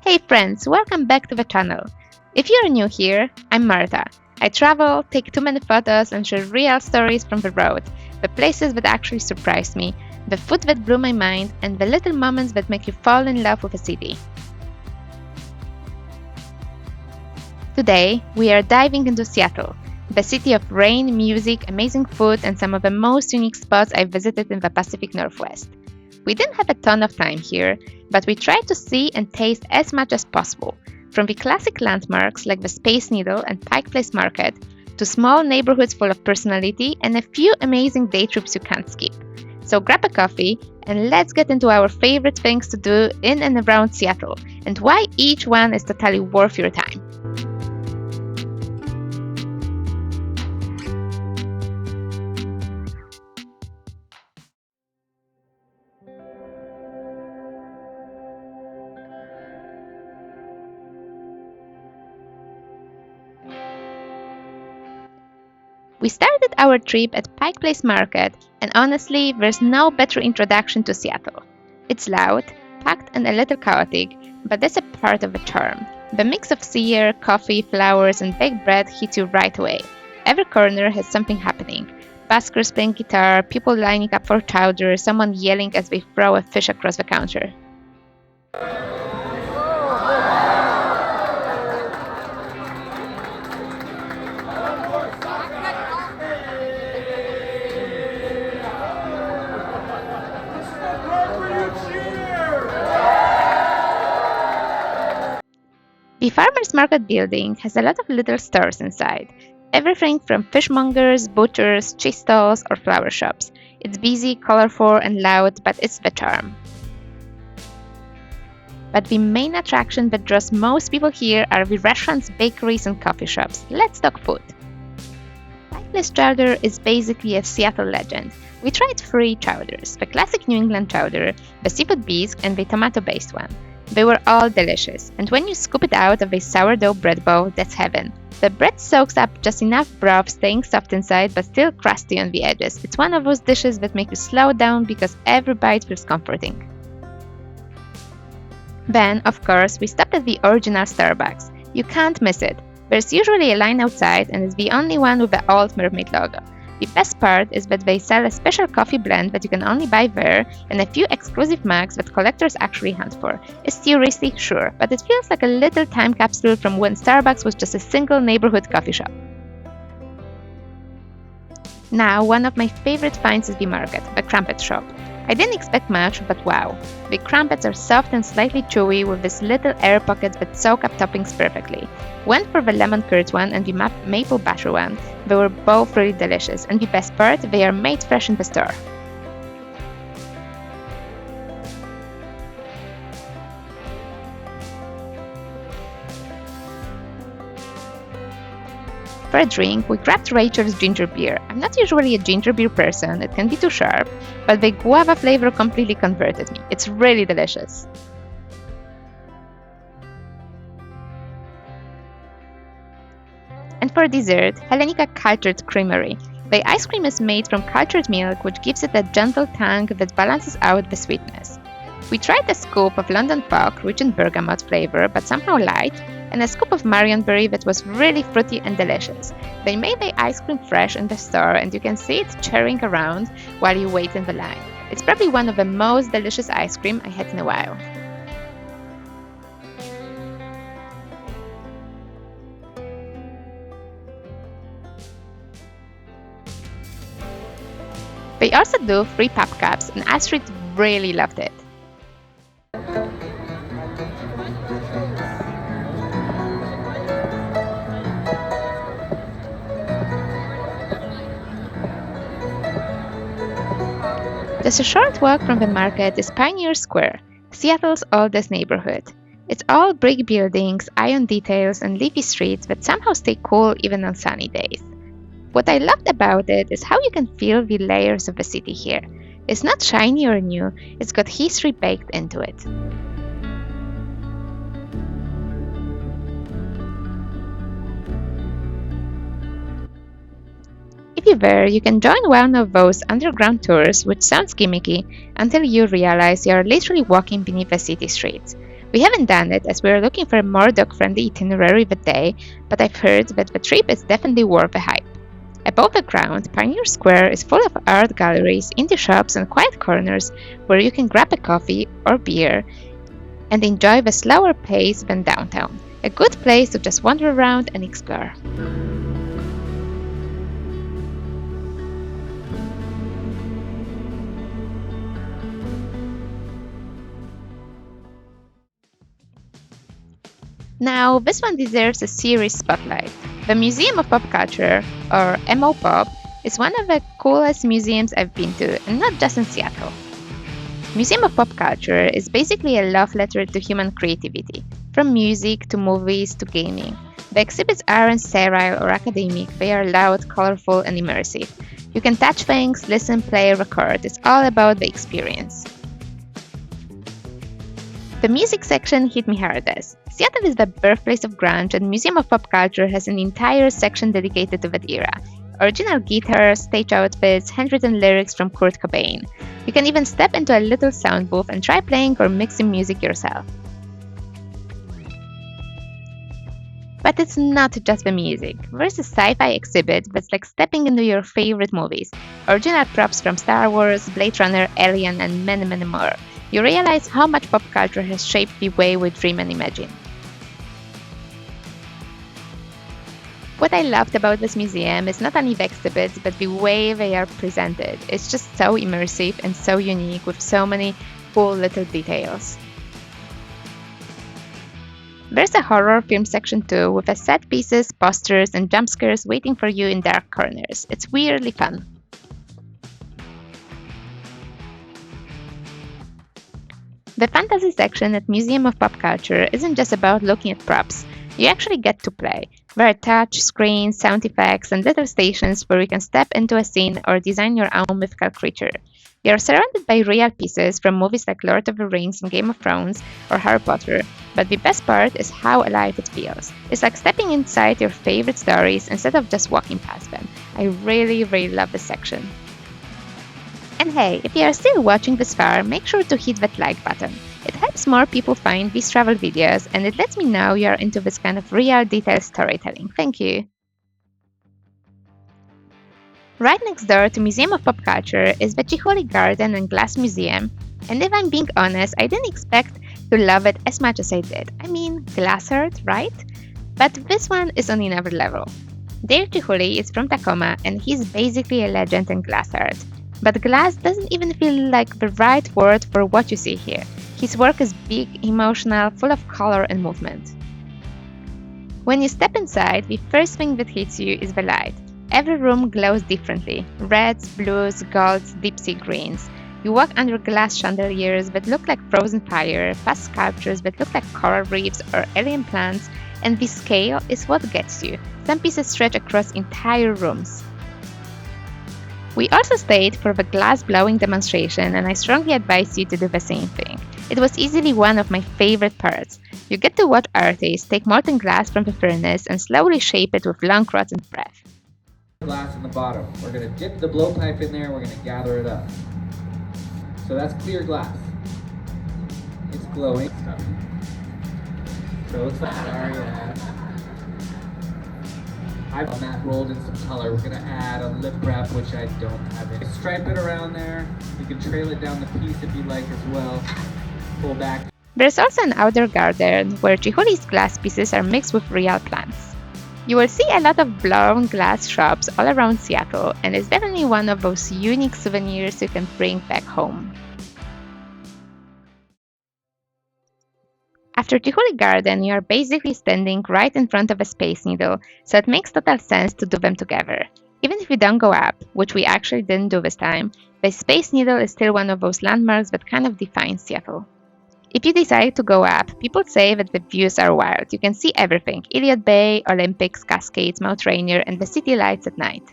Hey friends, welcome back to the channel. If you're new here, I'm Marta. I travel, take too many photos and share real stories from the road, the places that actually surprised me, the food that blew my mind, and the little moments that make you fall in love with a city. Today, we are diving into Seattle, the city of rain, music, amazing food, and some of the most unique spots I've visited in the Pacific Northwest. We didn't have a ton of time here, but we tried to see and taste as much as possible, from the classic landmarks like the Space Needle and Pike Place Market, to small neighborhoods full of personality and a few amazing day trips you can't skip. So grab a coffee and let's get into our favorite things to do in and around Seattle, and why each one is totally worth your time. We started our trip at Pike Place Market, and honestly, there's no better introduction to Seattle. It's loud, packed, and a little chaotic, but that's a part of the charm. The mix of sea air, coffee, flowers, and baked bread hits you right away. Every corner has something happening. Buskers playing guitar, people lining up for chowder, someone yelling as they throw a fish across the counter. The Farmers Market building has a lot of little stores inside. Everything from fishmongers, butchers, cheese stalls, or flower shops. It's busy, colorful, and loud, but it's the charm. But the main attraction that draws most people here are the restaurants, bakeries, and coffee shops. Let's talk food. Pike Place Chowder is basically a Seattle legend. We tried three chowders: the classic New England chowder, the seafood bisque, and the tomato-based one. They were all delicious, and when you scoop it out of a sourdough bread bowl, that's heaven. The bread soaks up just enough broth, staying soft inside but still crusty on the edges. It's one of those dishes that make you slow down because every bite feels comforting. Then, of course, we stopped at the original Starbucks. You can't miss it. There's usually a line outside, and it's the only one with the old mermaid logo. The best part is that they sell a special coffee blend that you can only buy there, and a few exclusive mugs that collectors actually hunt for. It's touristy, sure, but it feels like a little time capsule from when Starbucks was just a single neighborhood coffee shop. Now, one of my favorite finds is the market, the crumpet shop. I didn't expect much, but wow. The crumpets are soft and slightly chewy with these little air pockets that soak up toppings perfectly. Went for the lemon curd one and the maple butter one. They were both really delicious, and the best part, they are made fresh in the store. For a drink, we grabbed Rachel's ginger beer. I'm not usually a ginger beer person, it can be too sharp, but the guava flavor completely converted me. It's really delicious. And for dessert, Hellenica Cultured Creamery. The ice cream is made from cultured milk, which gives it a gentle tang that balances out the sweetness. We tried a scoop of London Fog, rich in bergamot flavor but somehow light, and a scoop of Marionberry that was really fruity and delicious. They made the ice cream fresh in the store, and you can see it churning around while you wait in the line. It's probably one of the most delicious ice cream I had in a while. They also do free pop cups, and Astrid really loved it. Just a short walk from the market is Pioneer Square, Seattle's oldest neighborhood. It's all brick buildings, iron details, and leafy streets that somehow stay cool even on sunny days. What I loved about it is how you can feel the layers of the city here. It's not shiny or new, it's got history baked into it. If you're there, you can join one of those underground tours, which sounds gimmicky until you realize you're literally walking beneath the city streets. We haven't done it as we are looking for a more dog-friendly itinerary that day, but I've heard that the trip is definitely worth the hype. Above the ground, Pioneer Square is full of art galleries, indie shops, and quiet corners where you can grab a coffee or beer and enjoy the slower pace than downtown. A good place to just wander around and explore. Now, this one deserves a serious spotlight. The Museum of Pop Culture, or MO-Pop, is one of the coolest museums I've been to, and not just in Seattle. Museum of Pop Culture is basically a love letter to human creativity, from music to movies to gaming. The exhibits aren't sterile or academic, they are loud, colorful, and immersive. You can touch things, listen, play, record. It's all about the experience. The music section hit me hardest. Seattle is the birthplace of grunge, and Museum of Pop Culture has an entire section dedicated to that era. Original guitars, stage outfits, handwritten lyrics from Kurt Cobain. You can even step into a little sound booth and try playing or mixing music yourself. But it's not just the music. There's a sci-fi exhibit that's like stepping into your favorite movies. Original props from Star Wars, Blade Runner, Alien, and many, many more. You realize how much pop culture has shaped the way we dream and imagine. What I loved about this museum is not only the exhibits, but the way they are presented. It's just so immersive and so unique with so many cool little details. There's a horror film section too, with set pieces, posters, and jump scares waiting for you in dark corners. It's weirdly fun. The fantasy section at Museum of Pop Culture isn't just about looking at props. You actually get to play. There are touch screens, sound effects, and little stations where you can step into a scene or design your own mythical creature. You're surrounded by real pieces from movies like Lord of the Rings and Game of Thrones or Harry Potter, but the best part is how alive it feels. It's like stepping inside your favorite stories instead of just walking past them. I really, really love this section. And hey, if you are still watching this far, make sure to hit that like button. It helps more people find these travel videos, and it lets me know you are into this kind of real detailed storytelling. Thank you! Right next door to Museum of Pop Culture is the Chihuly Garden and Glass Museum, and if I'm being honest, I didn't expect to love it as much as I did. I mean, glass art, right? But this one is on another level. Dale Chihuly is from Tacoma, and he's basically a legend in glass art. But glass doesn't even feel like the right word for what you see here. His work is big, emotional, full of color and movement. When you step inside, the first thing that hits you is the light. Every room glows differently: reds, blues, golds, deep sea greens. You walk under glass chandeliers that look like frozen fire, past sculptures that look like coral reefs or alien plants, and the scale is what gets you. Some pieces stretch across entire rooms. We also stayed for the glass blowing demonstration, and I strongly advise you to do the same thing. It was easily one of my favorite parts. You get to watch artists take molten glass from the furnace and slowly shape it with long rods and breath. Glass in the bottom. We're going to dip the blowpipe in there, we're going to gather it up. So that's clear glass. It's glowing. So it's like I've matte rolled in some color. We're gonna add a lip wrap, which I don't have it. Stripe it around there. You can trail it down the piece if you like as well. Pull back. There's also an outdoor garden where Chihuly's glass pieces are mixed with real plants. You will see a lot of blown glass shops all around Seattle, and it's definitely one of those unique souvenirs you can bring back home. After Chihuly Garden, you are basically standing right in front of a Space Needle, so it makes total sense to do them together. Even if you don't go up, which we actually didn't do this time, the Space Needle is still one of those landmarks that kind of defines Seattle. If you decide to go up, people say that the views are wild. You can see everything: Iliad Bay, Olympics, Cascades, Mount Rainier, and the city lights at night.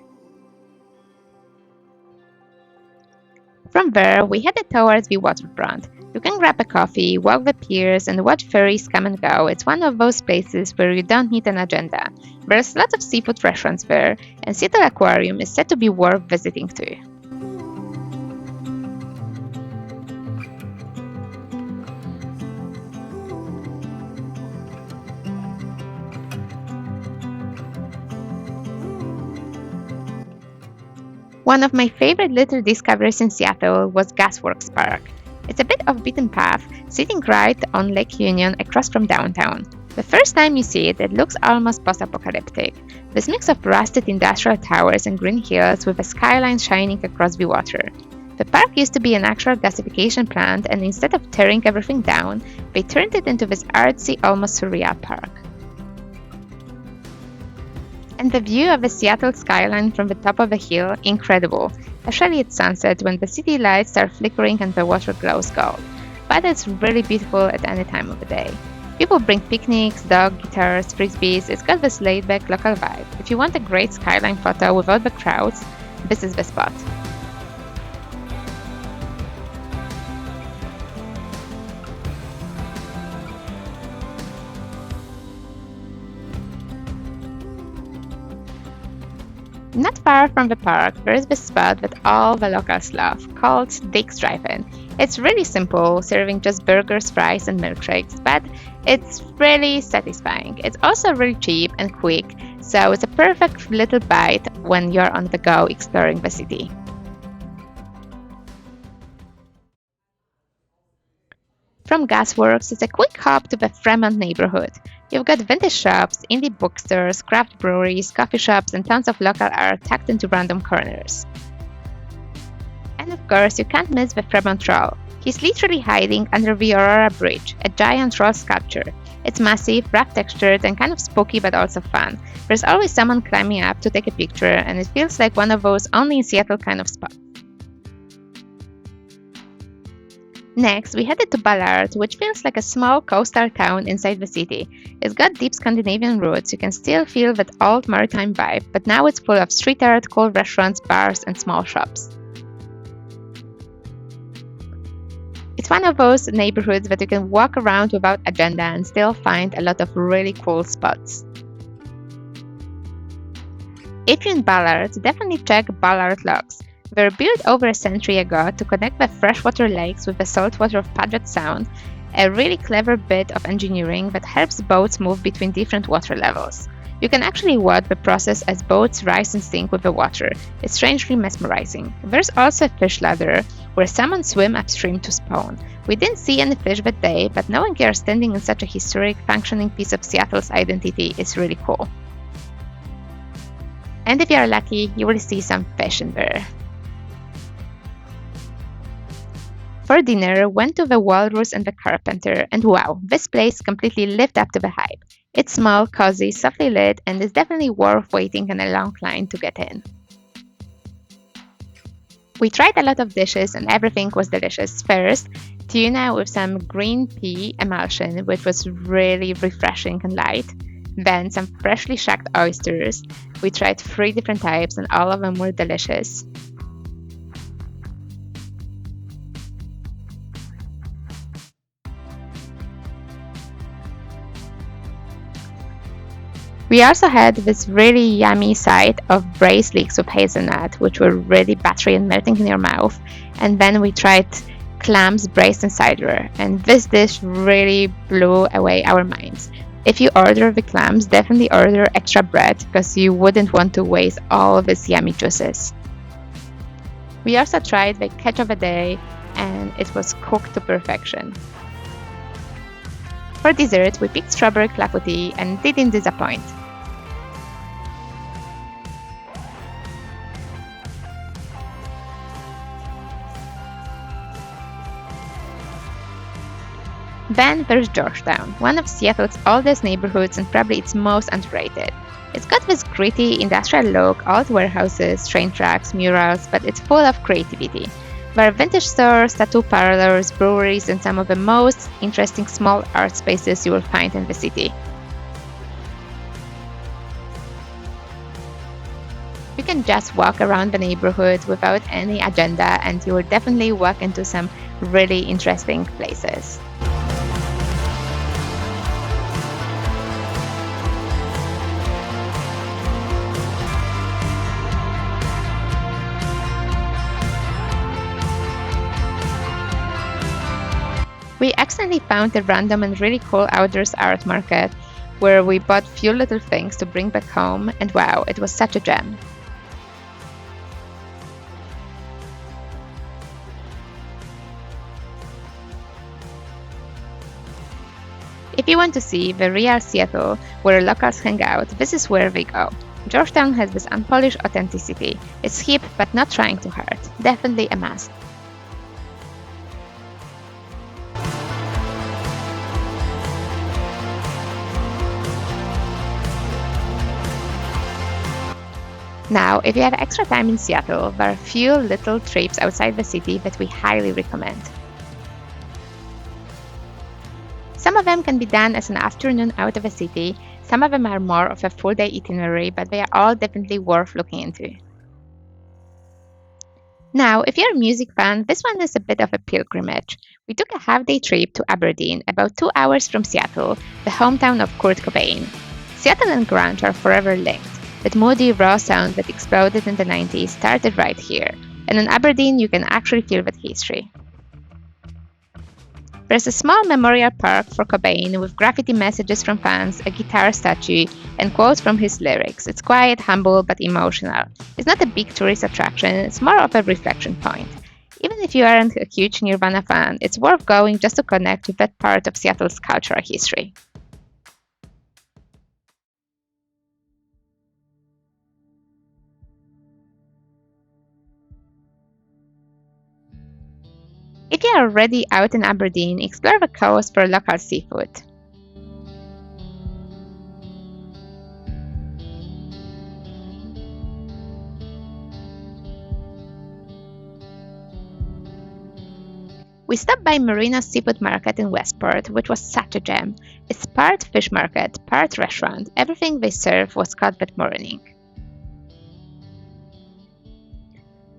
From there, we headed towards the Waterfront. You can grab a coffee, walk the piers, and watch ferries come and go. It's one of those places where you don't need an agenda. There's lots of seafood restaurants there, and Seattle Aquarium is said to be worth visiting too. One of my favorite little discoveries in Seattle was Gasworks Park. It's a bit off beaten path, sitting right on Lake Union across from downtown. The first time you see it, it looks almost post-apocalyptic. This mix of rusted industrial towers and green hills with a skyline shining across the water. The park used to be an actual gasification plant, and instead of tearing everything down, they turned it into this artsy, almost surreal park. And the view of the Seattle skyline from the top of the hill, incredible, especially at sunset when the city lights start flickering and the water glows gold. But it's really beautiful at any time of the day. People bring picnics, dog guitars, frisbees. It's got this laid-back local vibe. If you want a great skyline photo without the crowds, this is the spot. Not far from the park, there is this spot that all the locals love, called Dick's Drive-In. It's really simple, serving just burgers, fries, and milkshakes, but it's really satisfying. It's also really cheap and quick, so it's a perfect little bite when you're on the go exploring the city. From Gasworks, it's a quick hop to the Fremont neighborhood. You've got vintage shops, indie bookstores, craft breweries, coffee shops, and tons of local art tucked into random corners. And of course, you can't miss the Fremont Troll. He's literally hiding under the Aurora Bridge, a giant troll sculpture. It's massive, rough textured, and kind of spooky but also fun. There's always someone climbing up to take a picture, and it feels like one of those only in Seattle kind of spots. Next, we headed to Ballard, which feels like a small coastal town inside the city. It's got deep Scandinavian roots, you can still feel that old maritime vibe, but now it's full of street art, cool restaurants, bars, and small shops. It's one of those neighborhoods that you can walk around without agenda and still find a lot of really cool spots. If you're in Ballard, definitely check Ballard Locks. They were built over a century ago to connect the freshwater lakes with the saltwater of Puget Sound, a really clever bit of engineering that helps boats move between different water levels. You can actually watch the process as boats rise and sink with the water. It's strangely mesmerizing. There's also a fish ladder where salmon swim upstream to spawn. We didn't see any fish that day, but knowing you're standing in such a historic, functioning piece of Seattle's identity is really cool. And if you're lucky, you will see some fish in there. For dinner, went to the Walrus and the Carpenter, and wow, this place completely lived up to the hype. It's small, cozy, softly lit, and is definitely worth waiting in a long line to get in. We tried a lot of dishes and everything was delicious. First, tuna with some green pea emulsion, which was really refreshing and light. Then some freshly shucked oysters. We tried 3 different types and all of them were delicious. We also had this really yummy side of braised leeks with hazelnut, which were really buttery and melting in your mouth. And then we tried clams braised in cider, and this dish really blew away our minds. If you order the clams, definitely order extra bread because you wouldn't want to waste all of these yummy juices. We also tried the catch of the day, and it was cooked to perfection. For dessert, we picked strawberry clafouti and didn't disappoint. Then there's Georgetown, one of Seattle's oldest neighborhoods and probably its most underrated. It's got this gritty industrial look, old warehouses, train tracks, murals, but it's full of creativity. There are vintage stores, tattoo parlors, breweries, and some of the most interesting small art spaces you will find in the city. You can just walk around the neighborhood without any agenda, and you will definitely walk into some really interesting places. We accidentally found a random and really cool outdoors art market where we bought few little things to bring back home, and wow, it was such a gem. If you want to see the real Seattle where locals hang out, this is where they go. Georgetown has this unpolished authenticity. It's hip but not trying to hurt. Definitely a must. Now, if you have extra time in Seattle, there are a few little trips outside the city that we highly recommend. Some of them can be done as an afternoon out of the city, some of them are more of a full-day itinerary, but they are all definitely worth looking into. Now, if you're a music fan, this one is a bit of a pilgrimage. We took a half-day trip to Aberdeen, about 2 hours from Seattle, the hometown of Kurt Cobain. Seattle and grunge are forever linked. That moody, raw sound that exploded in the 90s started right here, and in Aberdeen you can actually feel that history. There's a small memorial park for Cobain with graffiti messages from fans, a guitar statue, and quotes from his lyrics. It's quiet, humble, but emotional. It's not a big tourist attraction, it's more of a reflection point. Even if you aren't a huge Nirvana fan, it's worth going just to connect with that part of Seattle's cultural history. If you are already out in Aberdeen, explore the coast for local seafood. We stopped by Marina's Seafood Market in Westport, which was such a gem. It's part fish market, part restaurant. Everything they served was caught that morning.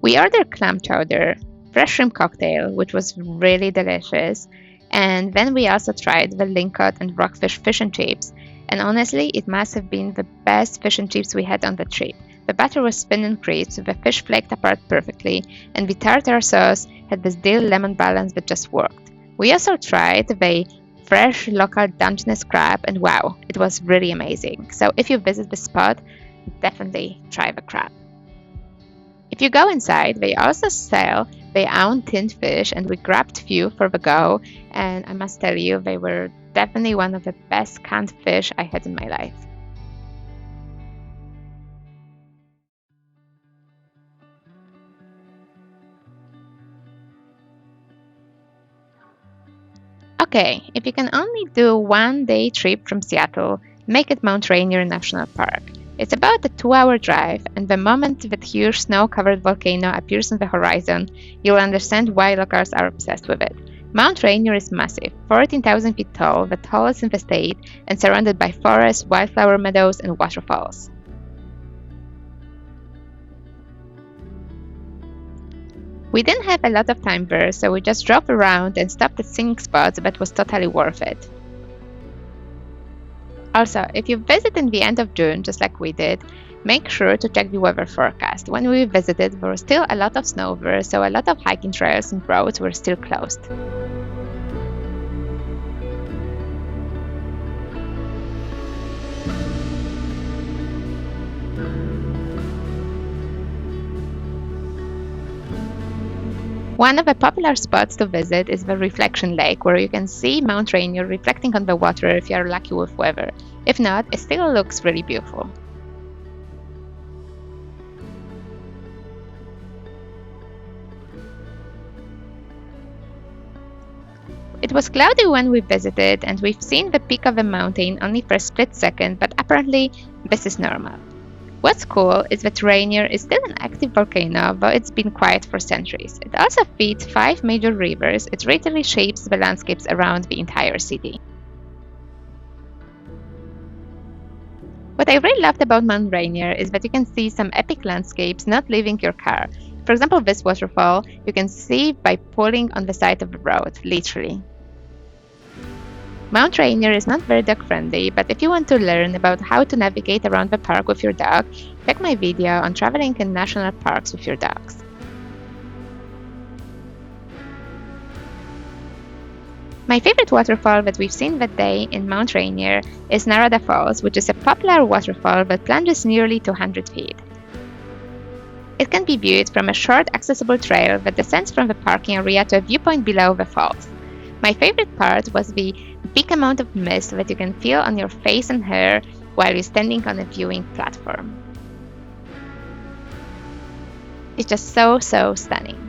We ordered clam chowder, fresh shrimp cocktail, which was really delicious, and then we also tried the lingcod and rockfish fish and chips, and honestly it must have been the best fish and chips we had on the trip. The batter was thin and crisp, the fish flaked apart perfectly, and the tartar sauce had this dill lemon balance that just worked. We also tried the fresh local Dungeness crab, and wow, it was really amazing. So if you visit the spot, definitely try the crab. If you go inside, they also sell their own tinned fish, and we grabbed few for the go, and I must tell you, they were definitely one of the best canned fish I had in my life. Okay, if you can only do a one-day trip from Seattle, make it Mount Rainier National Park. It's about a 2-hour drive, and the moment that huge snow-covered volcano appears on the horizon, you'll understand why locals are obsessed with it. Mount Rainier is massive, 14,000 feet tall, the tallest in the state, and surrounded by forests, wildflower meadows, and waterfalls. We didn't have a lot of time there, so we just drove around and stopped at scenic spots, but was totally worth it. Also, if you visit in the end of June, just like we did, make sure to check the weather forecast. When we visited, there was still a lot of snow there, so a lot of hiking trails and roads were still closed. One of the popular spots to visit is the Reflection Lake, where you can see Mount Rainier reflecting on the water if you are lucky with weather. If not, it still looks really beautiful. It was cloudy when we visited, and we've seen the peak of the mountain only for a split second, but apparently this is normal. What's cool is that Rainier is still an active volcano, though it's been quiet for centuries. It also feeds 5 major rivers. It literally shapes the landscapes around the entire city. What I really loved about Mount Rainier is that you can see some epic landscapes not leaving your car. For example, this waterfall you can see by pulling on the side of the road, literally. Mount Rainier is not very dog friendly, but if you want to learn about how to navigate around the park with your dog, check my video on traveling in national parks with your dogs. My favorite waterfall that we've seen that day in Mount Rainier is Narada Falls, which is a popular waterfall that plunges nearly 200 feet. It can be viewed from a short accessible trail that descends from the parking area to a viewpoint below the falls. My favorite part was the big amount of mist that you can feel on your face and hair while you're standing on a viewing platform. It's just so stunning.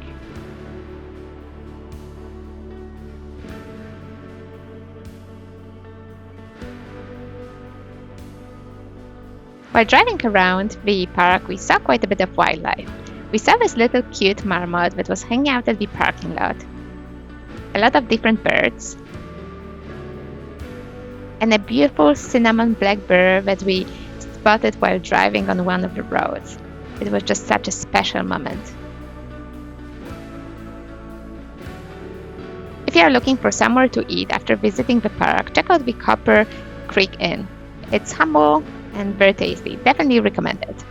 While driving around the park, we saw quite a bit of wildlife. We saw this little cute marmot that was hanging out at the parking lot, a lot of different birds, and a beautiful cinnamon black bear that we spotted while driving on one of the roads. It was just such a special moment. If you are looking for somewhere to eat after visiting the park, check out the Copper Creek Inn. It's humble and very tasty. Definitely recommend it.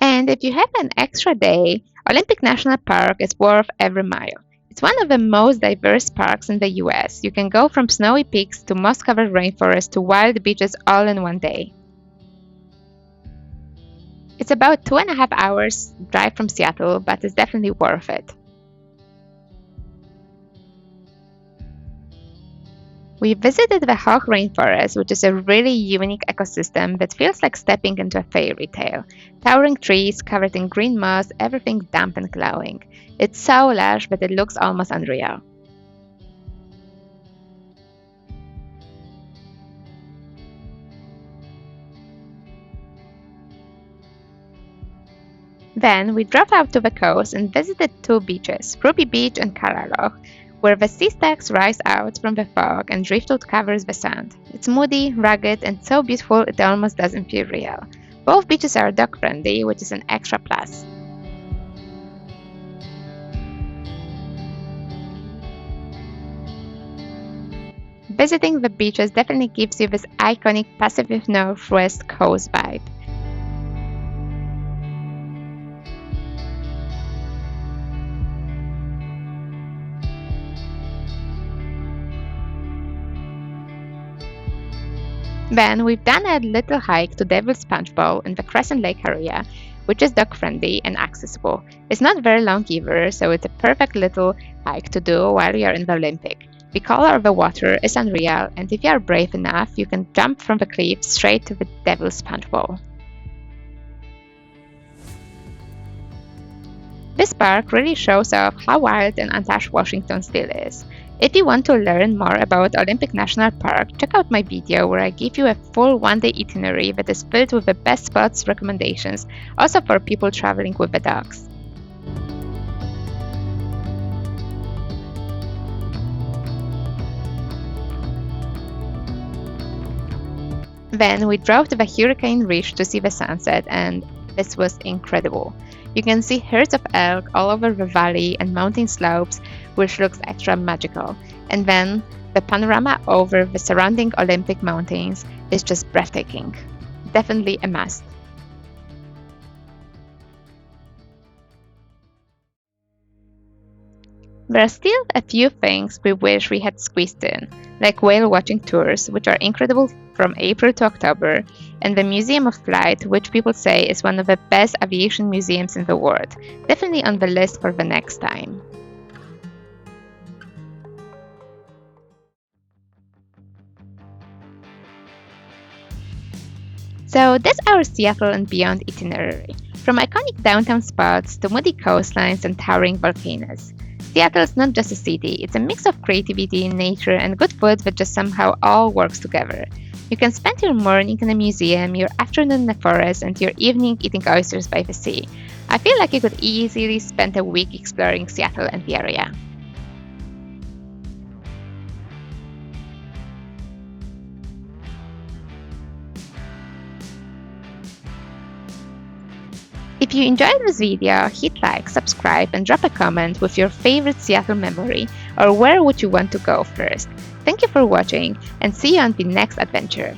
And if you have an extra day, Olympic National Park is worth every mile. It's one of the most diverse parks in the US. You can go from snowy peaks to moss-covered rainforests to wild beaches all in one day. It's about 2.5 hours drive from Seattle, but it's definitely worth it. We visited the Hawk Rainforest, which is a really unique ecosystem that feels like stepping into a fairy tale. Towering trees covered in green moss, everything damp and glowing. It's so lush that it looks almost unreal. Then we drove out to the coast and visited two beaches, Ruby Beach and Karaloch, where the sea stacks rise out from the fog and driftwood covers the sand. It's moody, rugged, and so beautiful it almost doesn't feel real. Both beaches are dog-friendly, which is an extra plus. Visiting the beaches definitely gives you this iconic Pacific Northwest coast vibe. Then we've done a little hike to Devil's Punch Bowl in the Crescent Lake area, which is dog-friendly and accessible. It's not very long either, so it's a perfect little hike to do while you're in the Olympic. The color of the water is unreal, and if you are brave enough, you can jump from the cliff straight to the Devil's Punch Bowl. This park really shows off how wild and untouched Washington still is. If you want to learn more about Olympic National Park, check out my video where I give you a full one-day itinerary that is filled with the best spots recommendations, also for people traveling with the dogs. Then we drove to the Hurricane Ridge to see the sunset, and this was incredible. You can see herds of elk all over the valley and mountain slopes, which looks extra magical. And then the panorama over the surrounding Olympic mountains is just breathtaking. Definitely a must. There are still a few things we wish we had squeezed in, like whale watching tours, which are incredible from April to October, and the Museum of Flight, which people say is one of the best aviation museums in the world. Definitely on the list for the next time. So that's our Seattle and beyond itinerary, from iconic downtown spots to moody coastlines and towering volcanoes. Seattle is not just a city, it's a mix of creativity, nature, and good food that just somehow all works together. You can spend your morning in a museum, your afternoon in a forest, and your evening eating oysters by the sea. I feel like you could easily spend a week exploring Seattle and the area. If you enjoyed this video, hit like, subscribe, and drop a comment with your favorite Seattle memory or where would you want to go first. Thank you for watching and see you on the next adventure.